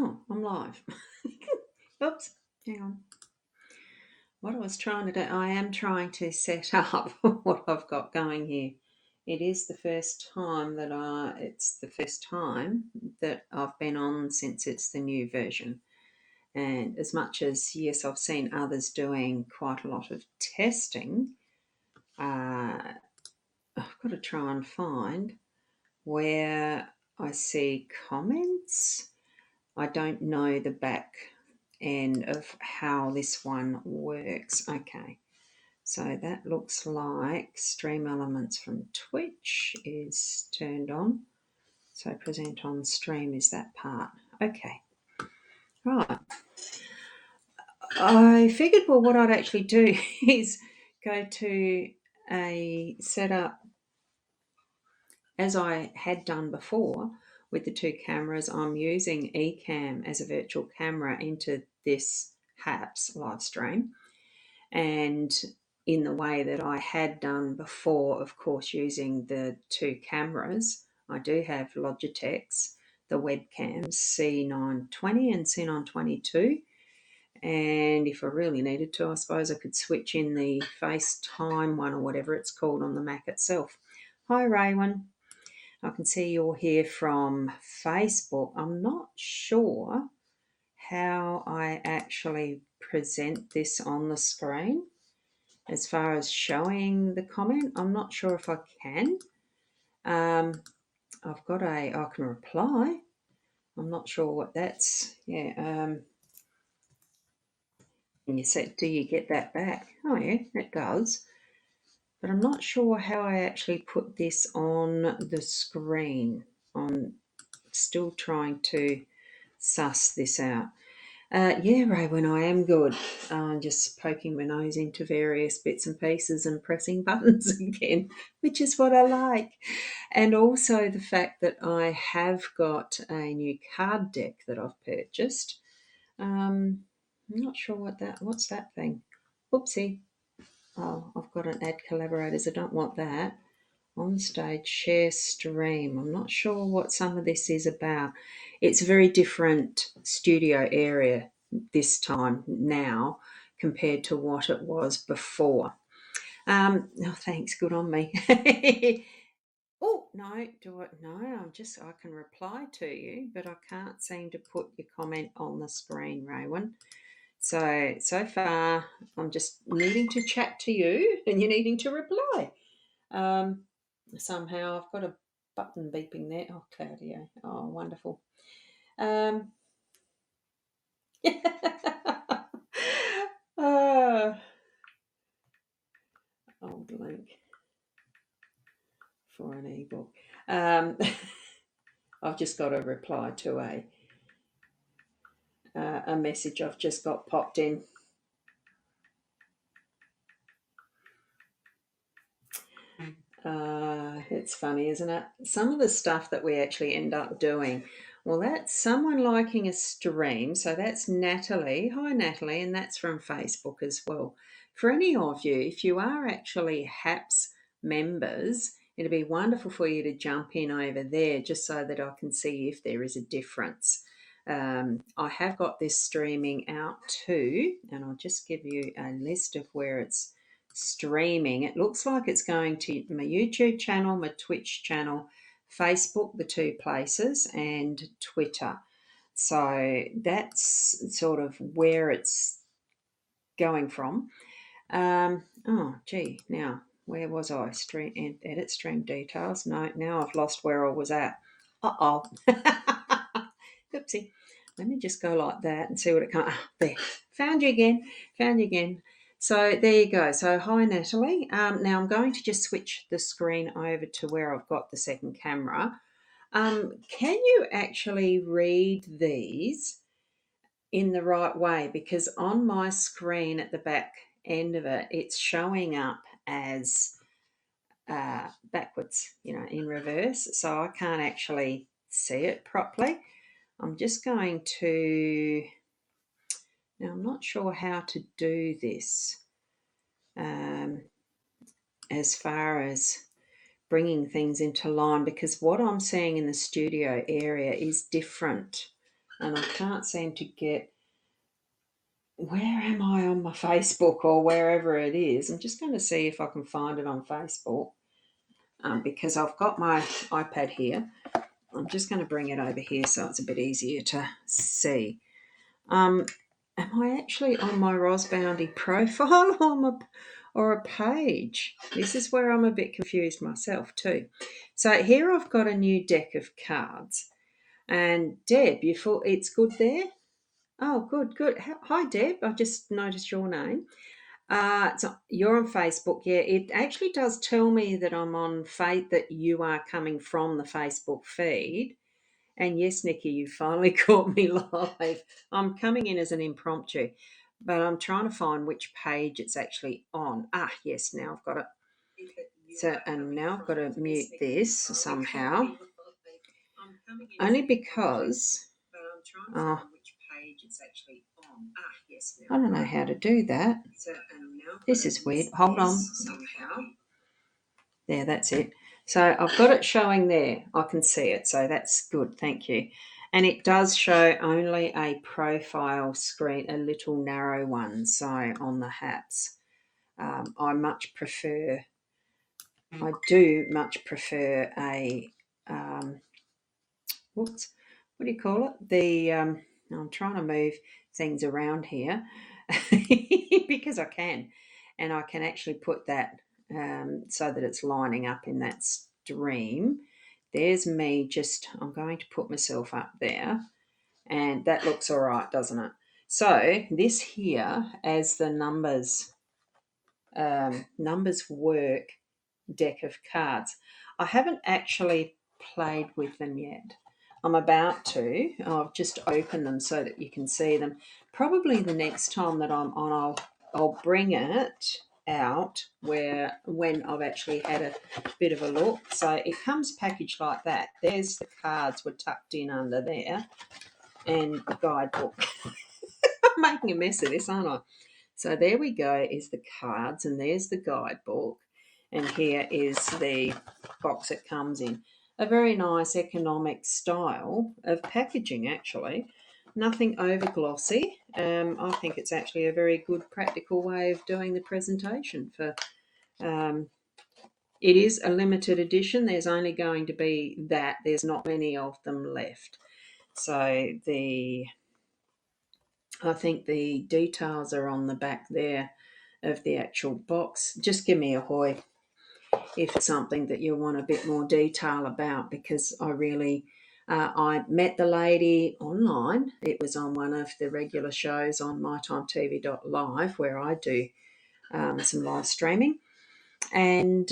Oh, I'm live. Oops, hang on. What I was trying to do, I am trying to set up what I've got going here. It is the first time it's the first time that I've been on since it's the new version. And as much as, yes, I've seen others doing quite a lot of testing, I've got to try and find where I see comments. I don't know the back end of how this one works. Okay, so that looks like Stream Elements from Twitch is turned on. So present on stream is that part. Okay, right. I figured, well, what I'd actually do is go to a setup as I had done before with the two cameras. I'm using Ecamm as a virtual camera into this HAPS live stream, and in the way that I had done before, of course, using the two cameras. I do have Logitech's, the webcams C920 and C922. And if I really needed to, I suppose I could switch in the FaceTime one or whatever it's called on the Mac itself. Hi, Raywin. I can see you're here from Facebook. I'm not sure how I actually present this on the screen. As far as showing the comment, I'm not sure if I can. I've got I can reply. I'm not sure what that's. Yeah. And you said, do you get that back? Oh yeah, it does. But I'm not sure how I actually put this on the screen. I'm still trying to suss this out. Yeah, Ray, when I am good, just poking my nose into various bits and pieces and pressing buttons again, which is what I like. And also the fact that I have got a new card deck that I've purchased. I'm not sure what's that thing? Oopsie. Oh, I've got an add collaborators. I don't want that. On stage, share stream. I'm not sure what some of this is about. It's a very different studio area this time now compared to what it was before. Oh, thanks. Good on me. Oh, no, do it. No, I can reply to you, but I can't seem to put your comment on the screen, Raywin. So far, I'm just needing to chat to you and you're needing to reply. Somehow I've got a button beeping there. Oh, Claudio. Oh, wonderful. Old link for an ebook. I've just got a reply to a message I've just got popped in. It's funny, isn't it? Some of the stuff that we actually end up doing. Well, that's someone liking a stream. So that's Natalie. Hi, Natalie. And that's from Facebook as well. For any of you, if you are actually HAPS members, it'd be wonderful for you to jump in over there just so that I can see if there is a difference. I have got this streaming out too, and I'll just give you a list of where it's streaming. It looks like it's going to my YouTube channel, my Twitch channel, Facebook, the two places, and Twitter. So that's sort of where it's going from. Oh, gee, now where was I? Stream edit stream details. No, now I've lost where I was at. Uh-oh. Oopsie. Let me just go like that and see what it comes. There. Found you again. So there you go. So hi, Natalie. Now I'm going to just switch the screen over to where I've got the second camera. Can you actually read these in the right way? Because on my screen at the back end of it, it's showing up as backwards, in reverse. So I can't actually see it properly. I'm just going to, now I'm not sure how to do this as far as bringing things into line, because what I'm seeing in the studio area is different and I can't seem to get, where am I on my Facebook or wherever it is? I'm just going to see if I can find it on Facebook, because I've got my iPad here. I'm just going to bring it over here so it's a bit easier to see. Am I actually on my Rosboundy profile or a page? This is where I'm a bit confused myself too. So here I've got a new deck of cards. And Deb, you thought it's good there? Oh, good, good. Hi, Deb. I just noticed your name. So you're on Facebook. Yeah, it actually does tell me that I'm on that you are coming from the Facebook feed. And yes, Nikki, you finally caught me live. I'm coming in as an impromptu, but I'm trying to find which page it's actually on. Ah, yes, now I've got it. So, and now I've got to mute this somehow. Only because I don't know how to do that. This is weird. Hold on. There, that's it. So I've got it showing there. I can see it. So that's good. Thank you. And it does show only a profile screen, a little narrow one. So on the HAPs, I do much prefer a, whoops, what do you call it? I'm trying to move things around here because I can. And I can actually put that so that it's lining up in that stream. There's me I'm going to put myself up there. And that looks all right, doesn't it? So this here, as the numbers work deck of cards, I haven't actually played with them yet. I'm about to. I've just opened them so that you can see them. Probably the next time that I'm on, I'll bring it out when I've actually had a bit of a look. So it comes packaged like that. There's the cards were tucked in under there, and the guidebook. I'm making a mess of this, aren't I? So there we go, is the cards, and there's the guidebook, and here is the box it comes in. A very nice economic style of packaging, actually. Nothing over glossy. I think it's actually a very good practical way of doing the presentation. It is a limited edition. There's only going to be that. There's not many of them left. So I think the details are on the back there of the actual box. Just give me a hoy if it's something that you want a bit more detail about, because I met the lady online. It was on one of the regular shows on mytimetv.live where I do some live streaming. And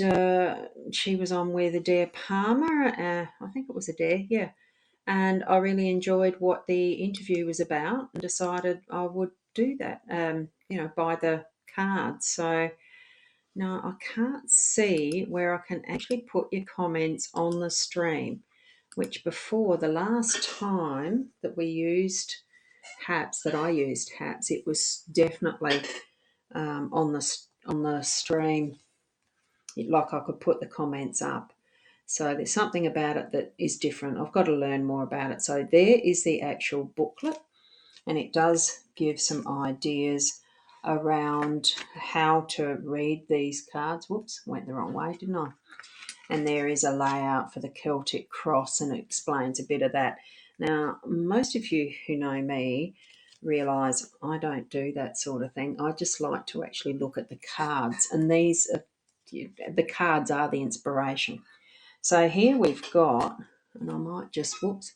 she was on with Adair Palmer. I think it was Adair, yeah. And I really enjoyed what the interview was about and decided I would do that, buy the cards. So now I can't see where I can actually put your comments on the stream, which before, the last time that we used that I used HAPs, it was definitely on the stream, like I could put the comments up. So there's something about it that is different. I've got to learn more about it. So there is the actual booklet, and it does give some ideas around how to read these cards. Whoops, went the wrong way, didn't I? And there is a layout for the Celtic cross, and it explains a bit of that. Now, most of you who know me realise I don't do that sort of thing. I just like to actually look at the cards, and the cards are the inspiration. So here we've got, and I might just, put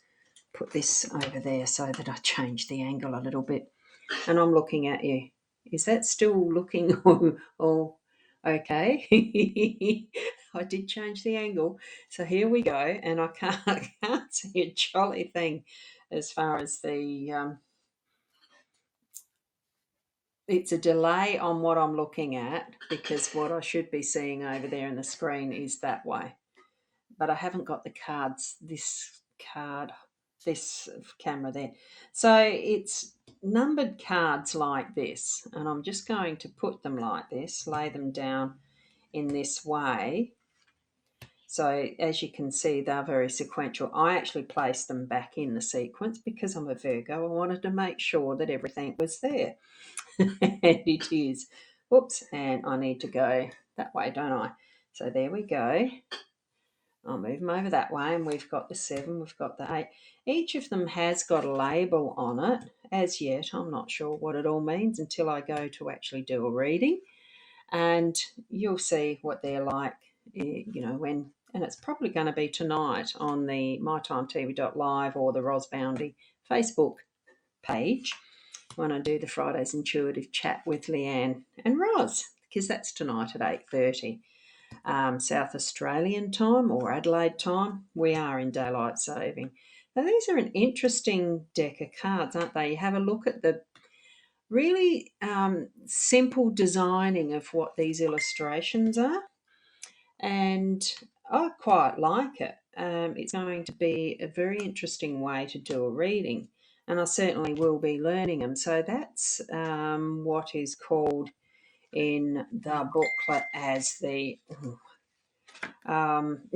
this over there so that I change the angle a little bit. And I'm looking at you. Is that still looking all okay? I did change the angle. So here we go. And I can't see a jolly thing as far as it's a delay on what I'm looking at, because what I should be seeing over there in the screen is that way. But I haven't got the cards, this camera there. So it's numbered cards like this, and I'm just going to put them like this, lay them down in this way, So as you can see, they're very sequential. I actually placed them back in the sequence because I'm a Virgo. I wanted to make sure that everything was there. And it is. Whoops, and I need to go that way, don't I? So there we go. I'll move them over that way, and we've got the 7, we've got the 8. Each of them has got a label on it. As yet, I'm not sure what it all means until I go to actually do a reading, and you'll see what they're like, when, and it's probably going to be tonight on the mytimetv.live or the Ros Boundy Facebook page when I do the Fridays Intuitive Chat with Leanne and Ros, because that's tonight at 8:30. South Australian time or Adelaide time. We are in daylight saving. Now, these are an interesting deck of cards, aren't they? You have a look at the really simple designing of what these illustrations are, and I quite like it. It's going to be a very interesting way to do a reading, and I certainly will be learning them. So that's what is called in the booklet as the I'm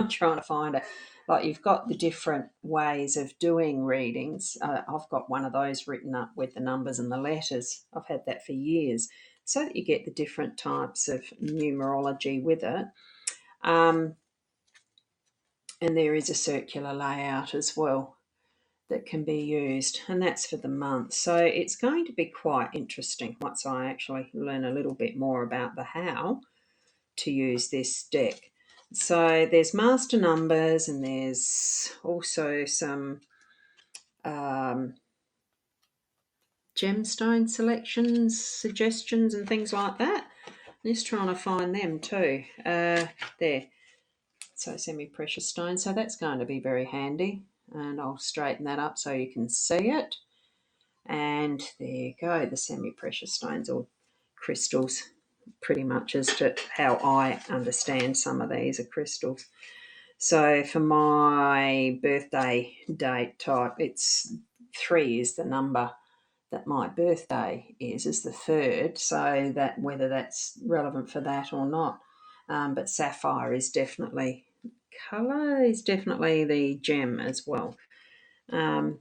trying to find it. Like, you've got the different ways of doing readings. I've got one of those written up with the numbers and the letters. I've had that for years, so that you get the different types of numerology with it. And there is a circular layout as well that can be used, and that's for the month. So it's going to be quite interesting once I actually learn a little bit more about the how to use this deck. So there's master numbers, and there's also some gemstone selections, suggestions, and things like that. I'm just trying to find them too. There. So semi-precious stone. So that's going to be very handy. And I'll straighten that up so you can see it. And there you go, the semi-precious stones or crystals, pretty much as to how I understand some of these are crystals. So for my birthday date type, it's 3 is the number that my birthday is the 3rd. So that whether that's relevant for that or not. But sapphire is definitely colour, is definitely the gem as well. It's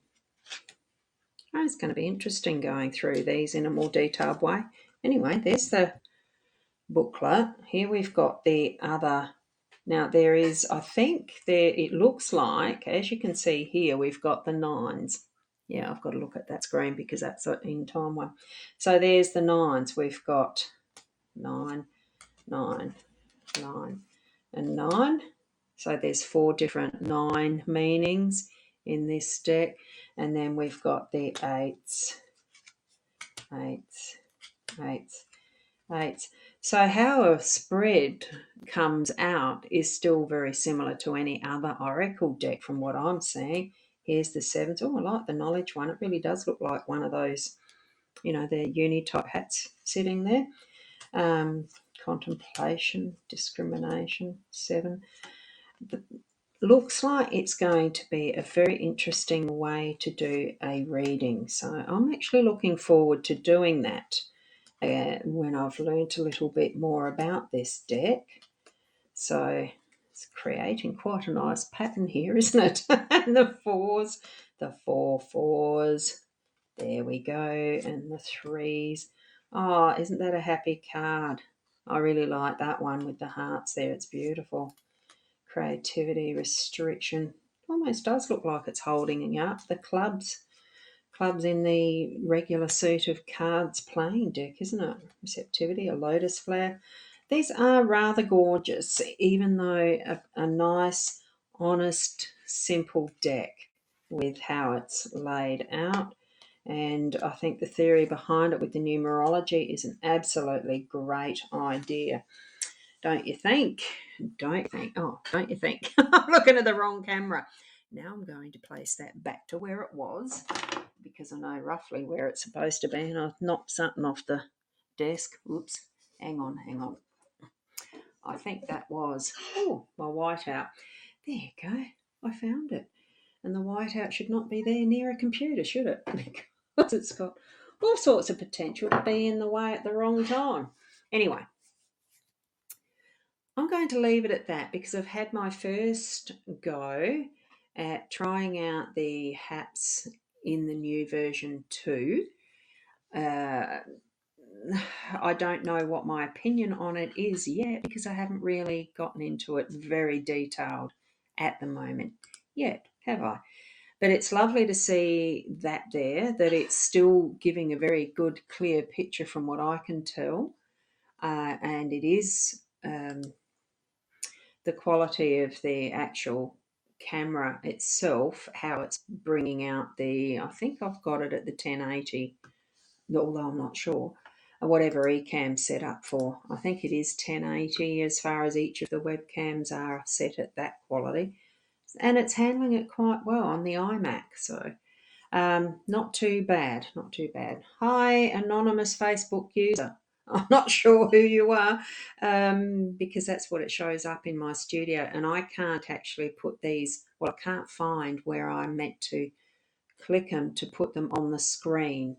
going to be interesting going through these in a more detailed way. Anyway, there's the booklet. Here we've got the other. Now there is, I think there, it looks like, as you can see here, we've got the 9s. Yeah, I've got to look at that screen because that's an in time one. So there's the 9s. We've got 9, 9, 9, and 9. So there's 4 different 9 meanings in this deck. And then we've got the 8s, 8s, 8s, 8s. So how a spread comes out is still very similar to any other oracle deck from what I'm seeing. Here's the 7s. Oh, I like the knowledge one. It really does look like one of those, the uni-type hats sitting there. Contemplation, discrimination, 7. Looks like it's going to be a very interesting way to do a reading. So I'm actually looking forward to doing that when I've learnt a little bit more about this deck. So it's creating quite a nice pattern here, isn't it? And the 4s, the 4 4s. There we go. And the 3s. Oh, isn't that a happy card? I really like that one with the hearts there. It's beautiful. Creativity, restriction. Almost does look like it's holding up. The clubs in the regular suit of cards playing deck, isn't it? Receptivity, a lotus flower. These are rather gorgeous, even though a nice, honest, simple deck with how it's laid out. And I think the theory behind it with the numerology is an absolutely great idea. Don't you think? Don't you think? I'm looking at the wrong camera. Now I'm going to place that back to where it was because I know roughly where it's supposed to be, and I've knocked something off the desk. Oops. Hang on. I think that was, my whiteout. There you go. I found it. And the whiteout should not be there near a computer, should it? Because it's got all sorts of potential to be in the way at the wrong time. Anyway, I'm going to leave it at that because I've had my first go at trying out the HAPS in the new version 2. I don't know what my opinion on it is yet because I haven't really gotten into it very detailed at the moment yet, have I? But it's lovely to see that that it's still giving a very good, clear picture from what I can tell. And it is the quality of the actual camera itself, how it's bringing out I think I've got it at the 1080, although I'm not sure, whatever Ecamm's set up for. I think it is 1080 as far as each of the webcams are set at that quality. And it's handling it quite well on the iMac, so not too bad, not too bad. Hi, anonymous Facebook user. I'm not sure who you are because that's what it shows up in my studio, and I can't actually put these, well, I can't find where I'm meant to click them to put them on the screen.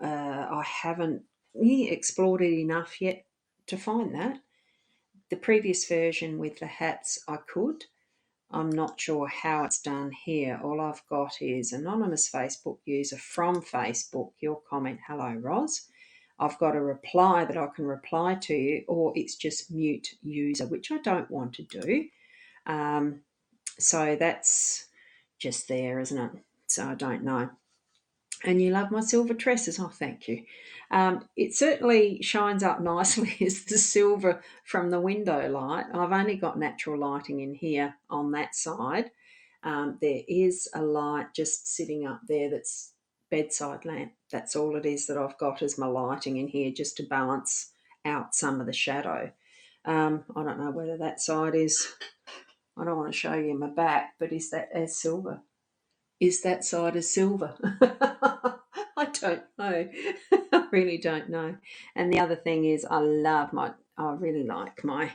I haven't explored it enough yet to find that. The previous version with the hats I could. I'm not sure how it's done here. All I've got is anonymous Facebook user from Facebook, your comment, hello, Roz. I've got a reply that I can reply to you, or it's just mute user, which I don't want to do. So that's just there, isn't it? So I don't know. And you love my silver tresses. Oh, thank you. It certainly shines up nicely as the silver from the window light. I've only got natural lighting in here on that side. There is a light just sitting up there that's bedside lamp. That's all it is that I've got as my lighting in here just to balance out some of the shadow. I don't know whether that side is, I don't want to show you my back, but is that as silver? Is that side as silver? I don't know. I really don't know. And the other thing is, I really like I'm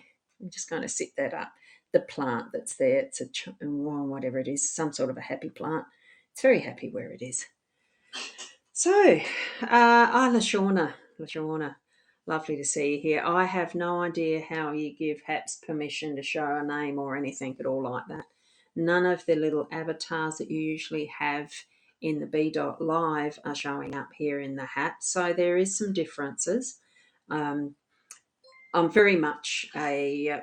just going to sit that up. The plant that's there, it's whatever it is, some sort of a happy plant. It's very happy where it is. So, Lashawna, lovely to see you here. I have no idea how you give HAPS permission to show a name or anything at all like that. None of the little avatars that you usually have in the B.Live are showing up here in the HAPS. So there is some differences. I'm very much a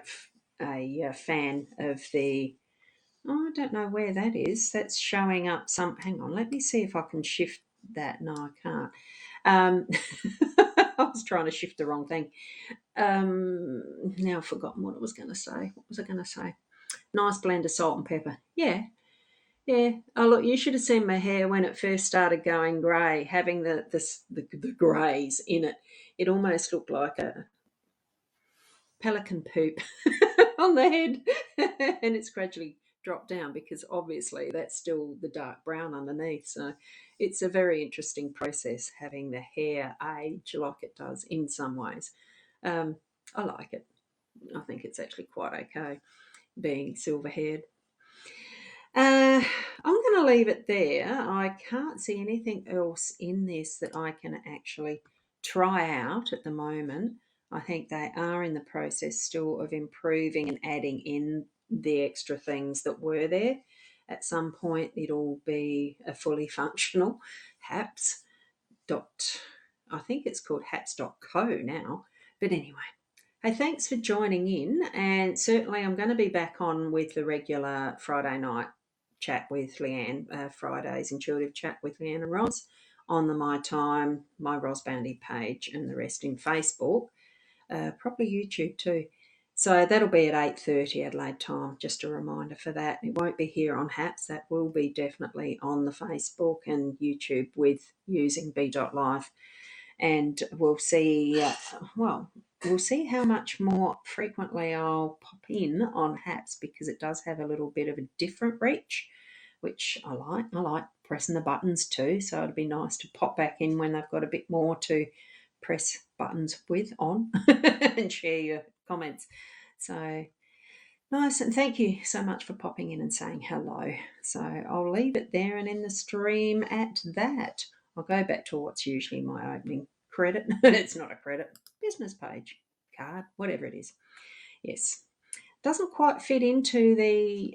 fan of the. Oh, I don't know where that is. That's showing up some. Hang on, let me see if I can shift that. No, I can't. I was trying to shift the wrong thing. Now I've forgotten what I was going to say. What was I going to say? Nice blend of salt and pepper. Yeah, yeah. Oh, look, you should have seen my hair when it first started going grey, having the greys in it. It almost looked like a pelican poop on the head, and it's gradually dropped down because obviously that's still the dark brown underneath. So it's a very interesting process having the hair age like it does in some ways. I like it. I think it's actually quite okay being silver haired. I'm going to leave it there. I can't see anything else in this that I can actually try out at the moment. I think they are in the process still of improving and adding in the extra things that were there. At some point, it'll be a fully functional HAPS dot. I think it's called haps.co now. But anyway, hey, thanks for joining in. And certainly, I'm going to be back on with the regular Friday night chat with Leanne, Fridays intuitive chat with Leanne and Roz on the My Time, my Roz Bounty page, and the rest in Facebook, probably YouTube too. So that'll be at 8:30 Adelaide time. Just a reminder for that. It won't be here on HAPS. That will be definitely on the Facebook and YouTube with using B.Live. And we'll see. We'll see how much more frequently I'll pop in on HAPS because it does have a little bit of a different reach, which I like. I like pressing the buttons too, so it'd be nice to pop back in when they've got a bit more to press buttons with on and share your comments. So nice, and thank you so much for popping in and saying hello. So I'll leave it there and end the stream at that. I'll go back to what's usually my opening credit. It's not a credit, business page, card, whatever it is. Yes. doesn't quite fit into the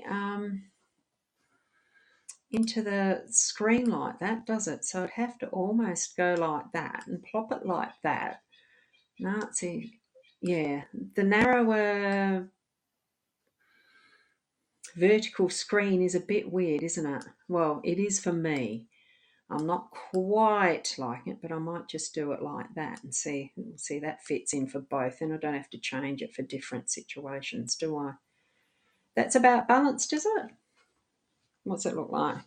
screen like that, does it? So I'd have to almost go like that and plop it like that. No, see, yeah, the narrower vertical screen is a bit weird, isn't it? Well, it is for me. I'm not quite like it, but I might just do it like that and see that fits in for both, and I don't have to change it for different situations, do I? That's about balanced, is it? What's it look like?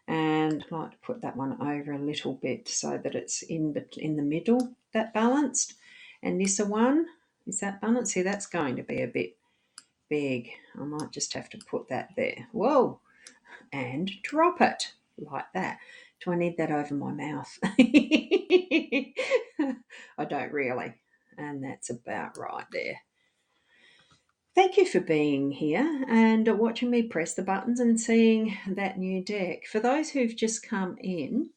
And I like to put that one over a little bit so that it's in the middle, that balanced. And this one, is that balanced? See, that's going to be a bit big. I might just have to put that there. Whoa! And drop it like that. Do I need that over my mouth? I don't really. And that's about right there. Thank you for being here and watching me press the buttons and seeing that new deck. For those who've just come in,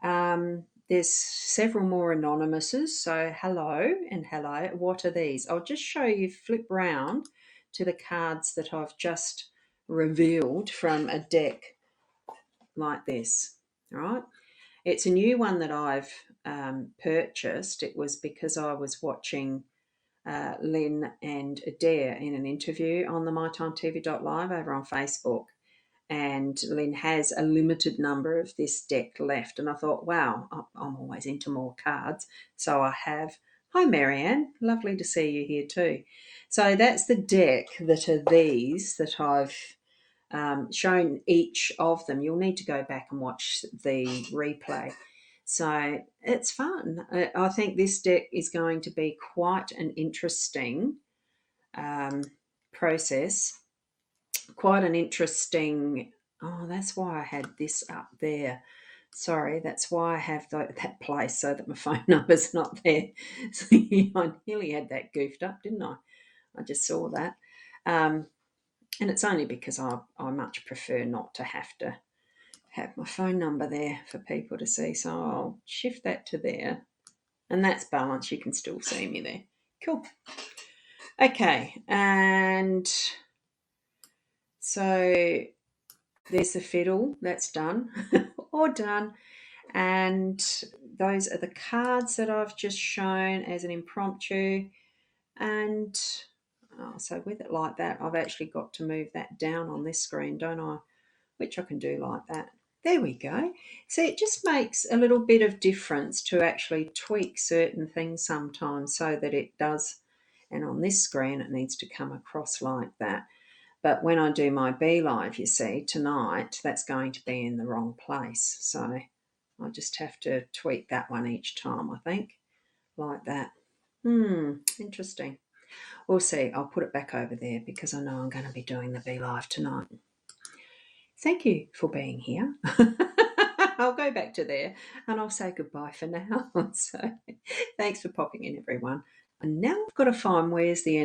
there's several more anonymouses. So hello and hello. What are these? I'll just show you, flip round to the cards that I've just revealed from a deck like this. All right. It's a new one that I've purchased. It was because I was watching Lynn and Adair in an interview on the mytimetv.live over on Facebook. And Lynn has a limited number of this deck left. And I thought, wow, I'm always into more cards. So I have. Hi, Marianne. Lovely to see you here too. So that's the deck that are these that I've shown each of them. You'll need to go back and watch the replay. So it's fun. I think this deck is going to be quite an interesting process. Quite an interesting. Oh, that's why I had this up there. Sorry, that's why I have that place so that my phone number's not there. So I nearly had that goofed up, didn't I? I just saw that. And it's only because I much prefer not to have my phone number there for people to see. So I'll shift that to there. And that's balanced. You can still see me there. Cool. Okay. And so there's the fiddle. That's done. All done. And those are the cards that I've just shown as an impromptu. And so with it like that, I've actually got to move that down on this screen, don't I? Which I can do like that. There we go. See, it just makes a little bit of difference to actually tweak certain things sometimes so that it does. And on this screen, it needs to come across like that. But when I do my BeLive, you see, tonight, that's going to be in the wrong place. So I just have to tweak that one each time, I think, like that. Interesting. We'll see. I'll put it back over there because I know I'm going to be doing the BeLive tonight. Thank you for being here. I'll go back to there and I'll say goodbye for now. So thanks for popping in, everyone. And now I've got to find where's the end.